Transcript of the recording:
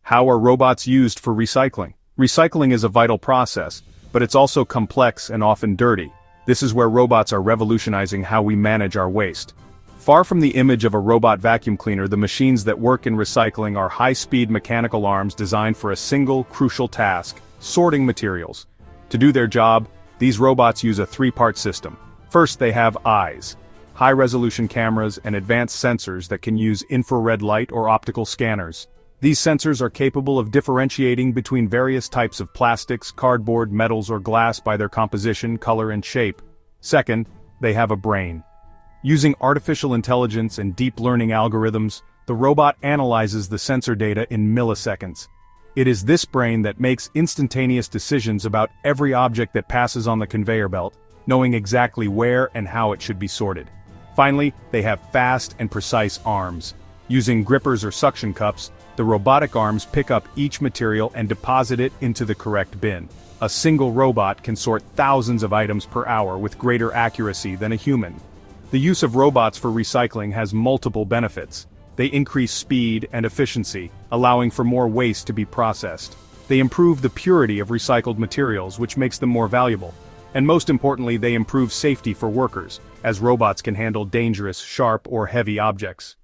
How are robots used for recycling? Recycling is a vital process, but it's also complex and often dirty. This is where robots are revolutionizing how we manage our waste. Far from the image of a robot vacuum cleaner, the machines that work in recycling are high-speed mechanical arms designed for a single, crucial task: sorting materials. To do their job, these robots use a three-part system. First, they have eyes, high-resolution cameras and advanced sensors that can use infrared light or optical scanners. These sensors are capable of differentiating between various types of plastics, cardboard, metals, or glass by their composition, color, and shape. Second, they have a brain. Using artificial intelligence and deep learning algorithms, the robot analyzes the sensor data in milliseconds. It is this brain that makes instantaneous decisions about every object that passes on the conveyor belt, knowing exactly where and how it should be sorted. Finally, they have fast and precise arms. Using grippers or suction cups, the robotic arms pick up each material and deposit it into the correct bin. A single robot can sort thousands of items per hour with greater accuracy than a human. The use of robots for recycling has multiple benefits. They increase speed and efficiency, allowing for more waste to be processed. They improve the purity of recycled materials, which makes them more valuable. And most importantly, they improve safety for workers, as robots can handle dangerous, sharp, or heavy objects.